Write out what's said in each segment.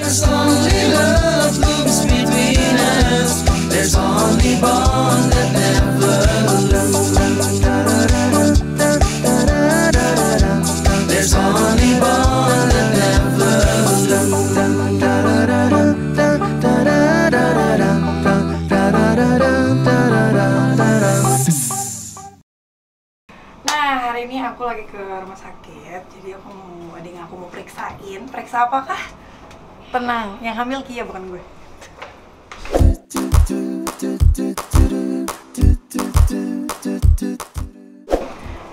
There's only love blooms between us. There's only bond that never lose. There's only bond that never Nah, hari ini aku lagi ke rumah sakit, jadi aku mau periksain. Periksa apakah? Tenang, yang hamil Kia bukan gue.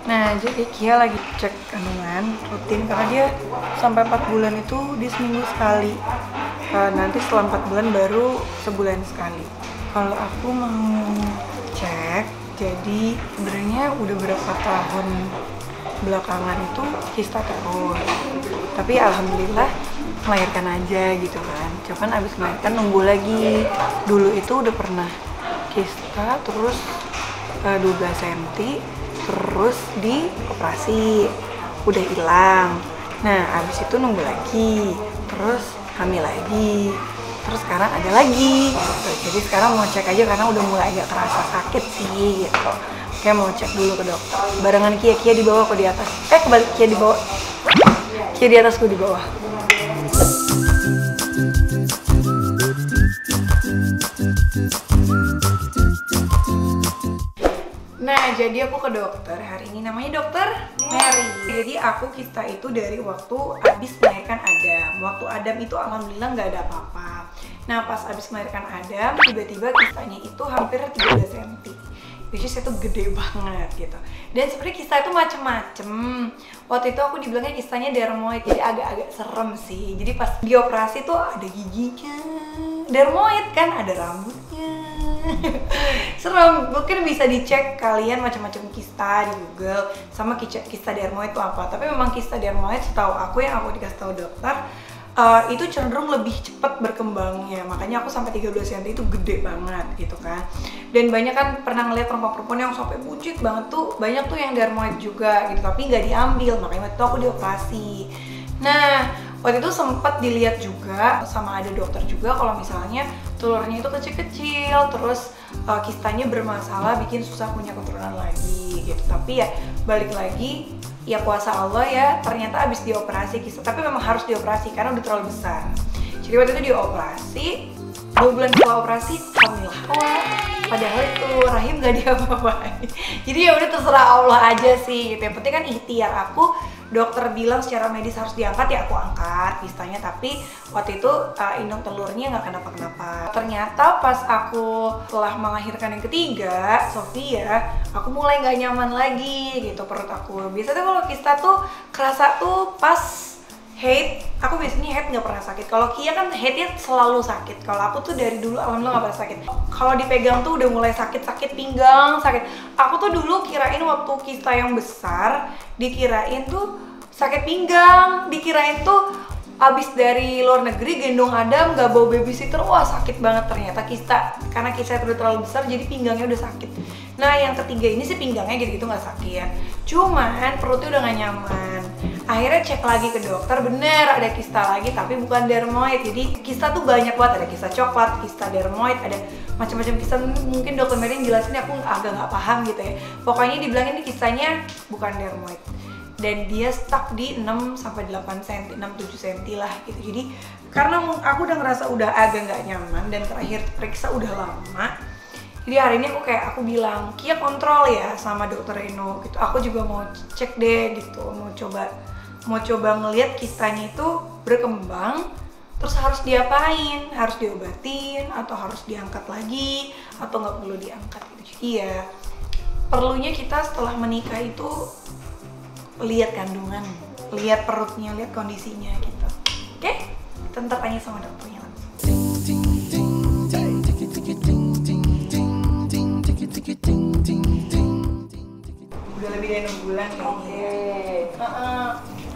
Nah, jadi Kia lagi cek kandungan rutin karena dia sampai 4 bulan itu di seminggu sekali. Nanti setelah 4 bulan baru sebulan sekali. Kalau aku mau cek, jadi sebenarnya udah berapa tahun belakangan itu kista terus. Tapi alhamdulillah melahirkan aja gitu kan. Cuman abis melahirkan nunggu lagi. Dulu itu udah pernah kista terus 12 cm terus dioperasi, udah hilang. Nah abis itu nunggu lagi, terus hamil lagi, terus sekarang ada lagi gitu. Jadi sekarang mau cek aja karena udah mulai agak kerasa sakit sih gitu. Kayak mau cek dulu ke dokter. Barengan Kia di bawah, aku di atas. Kebalik, Kia di bawah. Kia di atas, aku di bawah. Nah, jadi aku ke dokter hari ini, namanya dokter Mary. Jadi aku kista itu dari waktu abis melahirkan Adam. Waktu Adam itu alhamdulillah nggak ada apa-apa. Nah, pas abis melahirkan Adam, tiba-tiba kistanya itu hampir 13 cm. Which is itu gede banget gitu. Dan sebenarnya kista itu macem-macem. Waktu itu aku dibilangnya kistanya dermoid, jadi agak-agak serem sih. Jadi pas dioperasi tuh ada giginya. Dermoid kan, ada rambutnya. Serem. Mungkin bisa dicek kalian macam-macam kista di Google sama kista dermoid itu apa. Tapi memang kista dermoid setahu aku, yang aku dikasih tahu dokter, itu cenderung lebih cepat berkembangnya. Makanya aku sampai 13 cm itu gede banget gitu kan. Dan banyak kan pernah ngeliat perempuan-perempuan yang sampai buncit banget tuh, banyak tuh yang dermoid juga gitu, tapi nggak diambil. Makanya waktu itu aku dioperasi. Nah, waktu itu sempat dilihat juga sama ada dokter juga kalau misalnya telurnya itu kecil-kecil, terus kistanya bermasalah, bikin susah punya keturunan lagi gitu. Tapi ya balik lagi, ya kuasa Allah ya, ternyata abis dioperasi kista, tapi memang harus dioperasi karena udah terlalu besar. Jadi waktu itu dioperasi, 2 bulan setelah operasi hamil. Padahal itu rahim gak diapa-apain. Jadi ya udah terserah Allah aja sih gitu. Yang penting kan ikhtiar aku, dokter bilang secara medis harus diangkat, ya aku angkat kistanya. Tapi waktu itu indung telurnya nggak kenapa-kenapa. Ternyata pas aku setelah melahirkan yang ketiga, Sofia, aku mulai nggak nyaman lagi gitu perut aku. Biasanya kalau kista tuh kerasa tuh pas haid. Aku biasanya haid nggak pernah sakit. Kalau Kia kan haidnya selalu sakit. Kalau aku tuh dari dulu alhamdulillah nggak pernah sakit. Kalau dipegang tuh udah mulai sakit pinggang, sakit. Aku tuh dulu kirain waktu kista yang besar, dikirain tuh sakit pinggang, dikirain tuh abis dari luar negeri gendong Adam nggak bawa babysitter, wah sakit banget. Ternyata kista, karena kista udah terlalu besar jadi pinggangnya udah sakit. Nah yang ketiga ini sih pinggangnya gitu-gitu nggak sakit, cuman perutnya udah nggak nyaman. Akhirnya cek lagi ke dokter, bener ada kista lagi tapi bukan dermoid. Jadi kista tuh banyak banget, ada kista coklat, kista dermoid, ada macam-macam kista. Mungkin dokter Mary jelasin aku agak nggak paham gitu ya. Pokoknya dibilangin ini kistanya bukan dermoid. Dan dia stuck di 6-8 cm, 6-7 cm lah gitu. Jadi karena aku udah ngerasa udah agak nggak nyaman dan terakhir periksa udah lama, jadi hari ini aku bilang, Kia kontrol ya sama dokter Reno gitu. Aku juga mau cek deh gitu, mau coba ngelihat kistanya itu berkembang, terus harus diapain, harus diobatin atau harus diangkat lagi atau nggak perlu diangkat gitu. Jadi ya perlunya kita setelah menikah itu lihat kandungan, lihat perutnya, lihat kondisinya gitu. Oke? Kita tanya sama dokternya langsung. Udah lebih dari 6 bulan ya. Oke.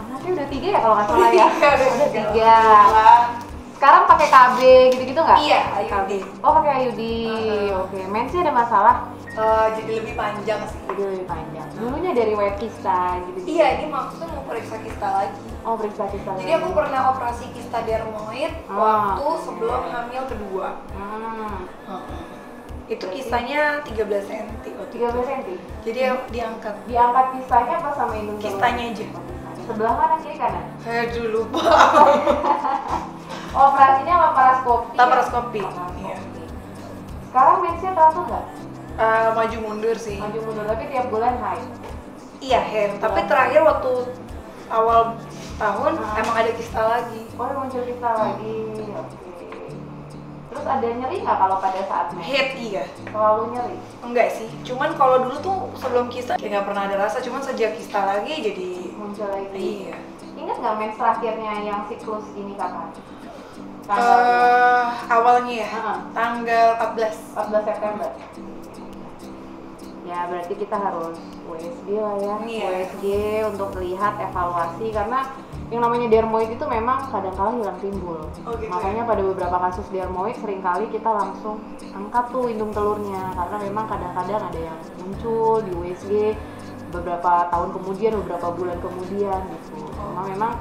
Nanti udah 3 ya kalau nggak salah ya. Udah 3. Sekarang pakai KB gitu-gitu nggak? Iya, IUD. Oh pakai IUD. Oke. Mensnya ada masalah? Jadi lebih panjang sih. Jadi lebih panjang. Dulunya dari wet kista gitu. Iya, ini maksudnya mau periksa kista lagi. Oh, periksa kista. Jadi aku pernah operasi kista dermoid waktu sebelum hamil kedua. Itu kistanya 13 cm. 13 cm. Jadi diangkat. Diangkat kistanya apa sama indung telur? Kistanya aja. Sebelah kanan kiri kanan? Saya dulu lupa. Operasinya laparoskopi. Laparoskopi. Iya. Iya. Sekarang mensnya teratur nggak? Maju mundur sih. Maju mundur, tapi tiap bulan haid. Iya, hair. Tapi terakhir waktu awal tahun emang ada kista lagi. Oh, muncul kista lagi. Oke. Terus ada nyeri nggak kalau pada saat mens? Head iya. Selalu nyeri? Enggak sih. Cuman kalau dulu tuh sebelum kista kayak nggak pernah ada rasa. Cuman sejak kista lagi jadi Muncul lagi. iya. Ingat nggak mens terakhirnya yang siklus ini kapan? Awalnya ya. Tanggal 14 September. Ya berarti kita harus USG lah ya. Iya. USG untuk lihat evaluasi karena yang namanya dermoid itu memang kadang-kala hilang timbul. Oh, gitu Makanya ya? pada beberapa kasus dermoid seringkali kita langsung angkat tuh indung telurnya karena memang kadang-kadang ada yang muncul di USG beberapa tahun kemudian, beberapa bulan kemudian gitu. Cuma memang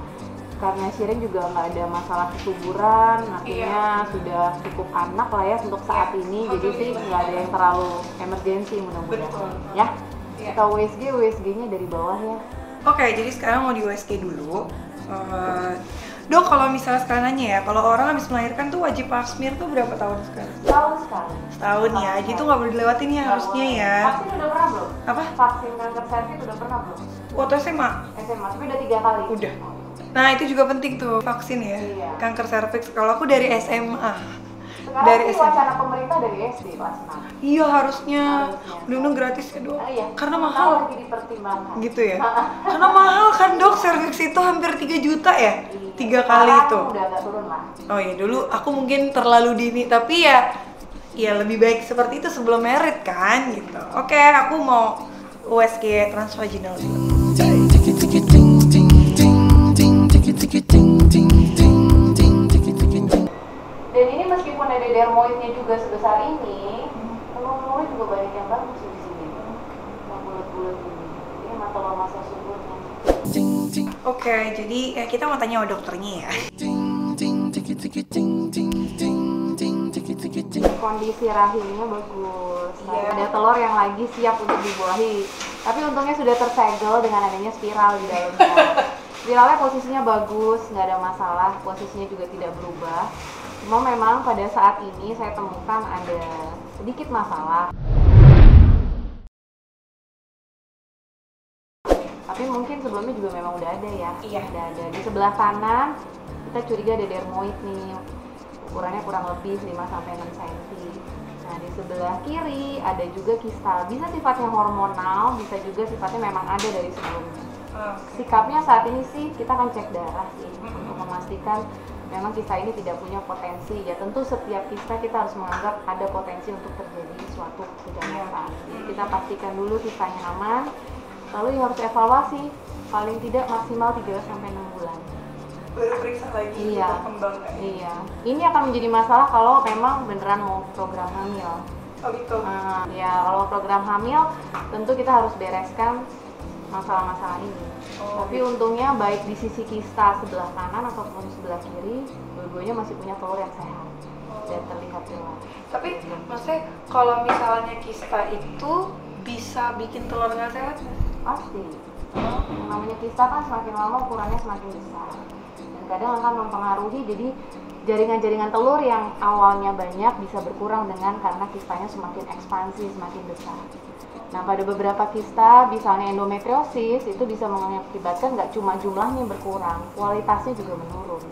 karena Shirin juga nggak ada masalah kesuburan, artinya sudah cukup anak lah ya untuk saat ini, jadi sih nggak ada yang terlalu emergensi mudah-mudahan. Ya, kita USG-nya dari bawah ya. Oke, jadi sekarang mau di USG dulu. Dok, kalau misalnya sekarang nanya ya, kalau orang habis melahirkan tuh wajib pap smear tuh berapa tahun sekali? Tahun sekali. Setahun ya, jadi tuh nggak boleh dilewatin ya harusnya ya. Vaksin udah pernah belum? Apa? Vaksin kanker cervix udah pernah belum? Waktu SMA? SMA, tapi udah 3 kali. Udah. Nah itu juga penting tuh vaksin ya, Iya. kanker serviks. Kalau aku dari SMA. Sekarang Dari sih SMA. wacana pemerintah dari SD kelas 6. Iya harusnya, bener-bener gratis ya dok. Iya. Karena Tahu mahal. lagi dipertimbangkan. Gitu ya. Karena mahal kan dok, serviks itu hampir 3 juta ya, 3 kali Sekarang itu. udah agak turun lah. Oh ya dulu aku mungkin terlalu dini, tapi ya lebih baik seperti itu sebelum merit kan gitu. Oke, aku mau USG transvaginal dulu. Dan ini meskipun ada dermoidnya juga sebesar ini, telur-telurnya juga banyak yang bagus di sini. Yang bulat-bulat ini. Ini emang telur masa suburnya. Oke, jadi kita mau tanya sama dokternya ya. Kondisi rahimnya bagus. Iya. Ada telur yang lagi siap untuk dibuahi. Tapi untungnya sudah tersegel dengan adanya spiral di dalamnya. Spiralnya posisinya bagus, nggak ada masalah. Posisinya juga tidak berubah. Cuma memang pada saat ini saya temukan ada sedikit masalah. Tapi mungkin sebelumnya juga memang udah ada ya. Iya. Udah ada. Di sebelah kanan kita curiga ada dermoid nih. Ukurannya kurang lebih 5-6 cm. Nah di sebelah kiri ada juga kista. Bisa sifatnya hormonal, bisa juga sifatnya memang ada dari sebelumnya. Sikapnya saat ini sih kita akan cek darah sih untuk memastikan memang kista ini tidak punya potensi. Ya tentu setiap kista kita harus menganggap ada potensi untuk terjadi suatu kejahatan. Jadi kita pastikan dulu kistanya aman. Lalu ya harus evaluasi paling tidak maksimal 3-6 bulan. Baru periksa lagi Iya. berkembang nggak ya? Iya. Ini akan menjadi masalah kalau memang beneran mau program hamil. Oh gitu. Ya kalau program hamil tentu kita harus bereskan masalah-masalah ini. Tapi untungnya baik di sisi kista sebelah kanan ataupun sebelah kiri, dua-duanya masih punya telur yang sehat dan terlihat jelas. Tapi maksudnya kalau misalnya kista itu bisa bikin telur nggak sehat? Pasti. Yang namanya kista kan semakin lama ukurannya semakin besar dan kadang akan mempengaruhi, jadi jaringan-jaringan telur yang awalnya banyak bisa berkurang karena kistanya semakin ekspansi, semakin besar. Nah pada beberapa kista, misalnya endometriosis, itu bisa mengakibatkan nggak cuma jumlahnya berkurang, kualitasnya juga menurun.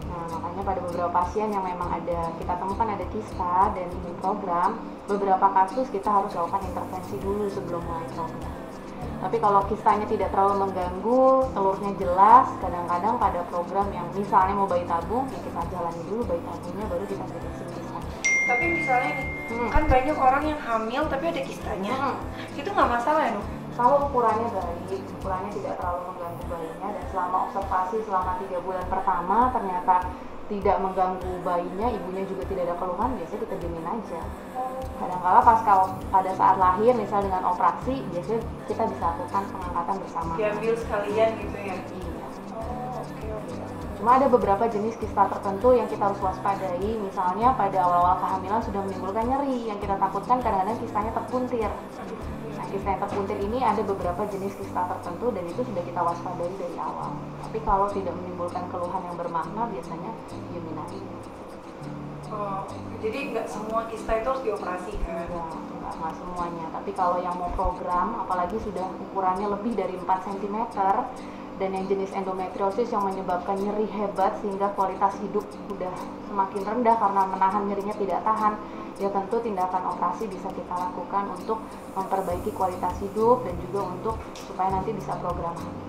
Nah makanya pada beberapa pasien yang memang kita temukan ada kista dan ini program, beberapa kasus kita harus lakukan intervensi dulu sebelum mulai program. Tapi kalau kistanya tidak terlalu mengganggu, telurnya jelas, kadang-kadang pada program yang misalnya mau bayi tabung, ya kita jalani dulu bayi tabungnya, baru kita beresin kista. Tapi misalnya nih, kan banyak orang yang hamil tapi ada kistanya. Itu nggak masalah ya dok? Kalau ukurannya baik, ukurannya tidak terlalu mengganggu bayinya, dan selama observasi selama 3 bulan pertama ternyata tidak mengganggu bayinya, ibunya juga tidak ada keluhan, biasanya kita diemin aja. Kadang-kala pada saat lahir, misal dengan operasi, biasanya kita bisa lakukan pengangkatan bersama. Diambil sekalian gitu ya? Iya. Cuma ada beberapa jenis kista tertentu yang kita harus waspadai, misalnya pada awal-awal kehamilan sudah menimbulkan nyeri, yang kita takutkan kadang-kadang kistanya terpuntir. Nah, kista yang terpuntir ini ada beberapa jenis kista tertentu dan itu sudah kita waspadai dari awal. Tapi kalau tidak menimbulkan keluhan yang bermakna, biasanya diamin aja. Oh, jadi nggak semua kista itu harus dioperasi kan? Enggak semuanya. Tapi kalau yang mau program, apalagi sudah ukurannya lebih dari 4 cm dan yang jenis endometriosis yang menyebabkan nyeri hebat sehingga kualitas hidup sudah semakin rendah karena menahan nyerinya tidak tahan, ya tentu tindakan operasi bisa kita lakukan untuk memperbaiki kualitas hidup dan juga untuk supaya nanti bisa program hamil.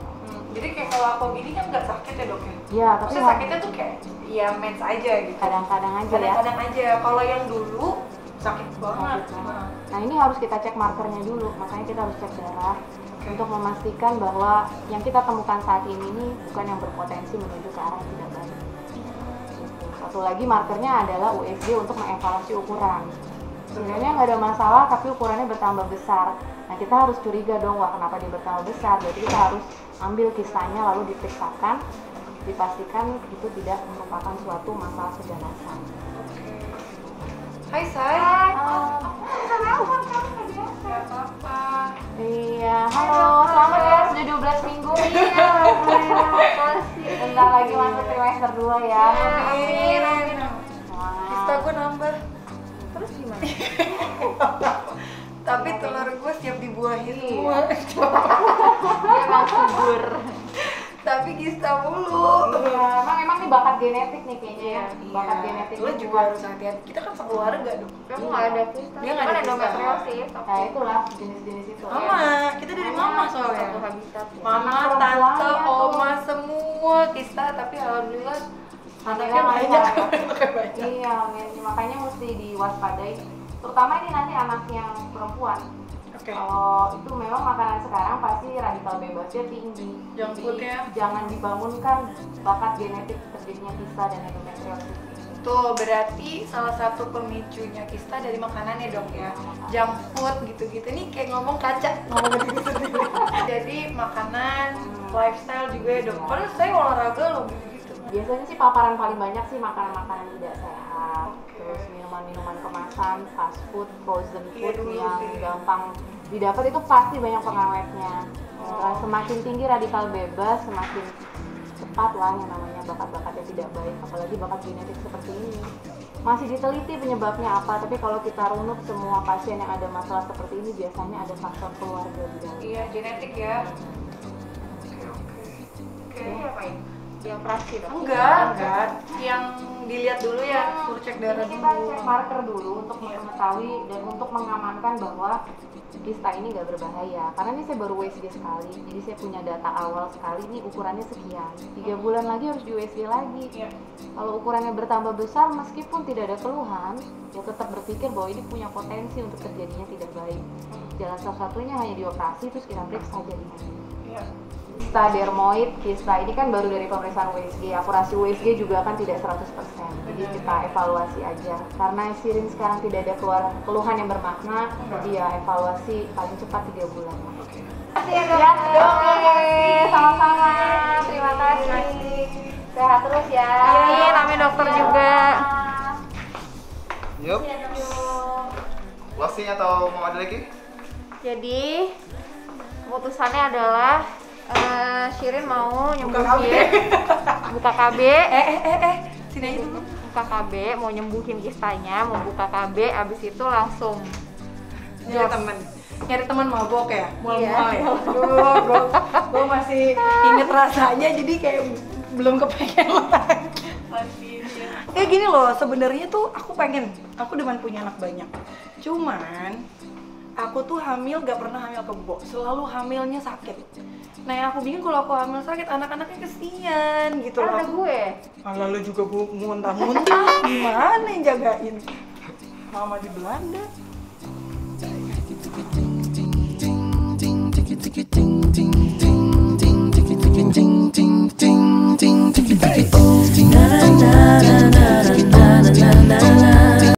Jadi kayak kalau aku gini kan nggak sakit ya dok ya? Iya, tapi maksudnya sakitnya tuh kayak ya mens aja gitu. Kadang-kadang aja ya. Kadang-kadang aja. Kalau yang dulu sakit banget. Nah ini harus kita cek markernya dulu, makanya kita harus cek darah untuk memastikan bahwa yang kita temukan saat ini bukan yang berpotensi menuju ke arah yang tidak baik. Satu lagi markernya adalah USG untuk mengevaluasi ukuran. Sebenarnya nggak ada masalah, tapi ukurannya bertambah besar. Nah kita harus curiga dong, wah kenapa dia bertambah besar? Berarti kita harus ambil kistanya lalu diperiksakan, dipastikan itu tidak merupakan suatu masalah keganasan. Hai Say. Gak apa-apa. Iya, halo, selamat ya sudah 12 minggu. Iya, bentar lagi masuk trimester 2 ya. Amin. Wah. Kista gue nambah. Terus gimana? Tapi telur gue siap dibuahin semua. Dia emang subur. Tapi kista mulu. Iya, emang ini bakat genetik nih kayaknya ya. Bakat genetik. Lo juga harus hati-hati. Kita kan sekeluarga dong. Kamu nggak ada kista. Dia nggak ada endometriosis. Nah itulah jenis-jenis itu. Mama, kita dari mama soalnya. Satu habitat. Mama, tante, oma semua kista, tapi alhamdulillah anaknya banyak. Iya, makanya mesti diwaspadai. Terutama ini nanti anak yang perempuan. Kalau itu memang makanan sekarang pasti radikal bebasnya tinggi. Junk food ya. Jangan dibangunkan bakat genetik terjadinya kista dan endometriosis. Tuh berarti salah satu pemicunya kista dari makanan ya dok ya. Junk food gitu-gitu. Ini kayak ngomong kaca, ngomong diri sendiri. Jadi makanan, lifestyle juga ya dok. Padahal saya olahraga loh gitu-gitu. Biasanya sih paparan paling banyak sih makanan-makanan tidak sehat. Terus minuman-minuman kemasan, fast food, frozen food yang gampang didapat itu pasti banyak pengawetnya. Semakin tinggi radikal bebas, semakin cepat lah yang namanya bakat-bakat yang tidak baik, apalagi bakat genetik seperti ini. Masih diteliti penyebabnya apa, tapi kalau kita runut semua pasien yang ada masalah seperti ini biasanya ada faktor keluarga di dalam. Iya, genetik ya. Ini ngapain? Yang operasi dong? Enggak. Yang dilihat dulu ya, suruh cek darah Kita dulu. cek marker dulu untuk mengetahui dan untuk mengamankan bahwa kista ini nggak berbahaya. Karena ini saya baru USG sekali, jadi saya punya data awal sekali, ini ukurannya sekian. 3 bulan lagi harus di USG lagi. Iya. Kalau ukurannya bertambah besar, meskipun tidak ada keluhan, ya tetap berpikir bahwa ini punya potensi untuk terjadinya tidak baik. Jalan satu-satunya hanya dioperasi, terus kita periksa jadinya. Iya. Kista dermoid, kista ini kan baru dari pemeriksaan USG. Akurasi USG juga kan tidak 100%. Jadi kita evaluasi aja. Karena sirin sekarang tidak ada keluhan yang bermakna, jadi ya evaluasi paling cepat 3 bulan. Terima kasih Ya, dok. Sama-sama. Terima kasih. Sehat terus ya. Amin, amin dokter juga. Yup. Closing atau mau ada lagi? Jadi keputusannya adalah Shirin mau nyembuhin buka KB. Sini aja dulu. Buka KB, mau nyembuhin kistanya, mau buka KB, abis itu langsung Nyari teman mabok ya, mual-mual Iya. ya. Aduh, gue masih inget rasanya, jadi kayak belum kepengen lagi. Kayak gini loh, sebenarnya tuh aku demen punya anak banyak. Cuman aku tuh hamil gak pernah hamil kebo, selalu hamilnya sakit. Nah yang aku bingung kalau aku hamil sakit, anak-anaknya kesian gitu loh. ada gue. Malah lu juga muntah-muntah, gimana yang jagain? Mama di Belanda.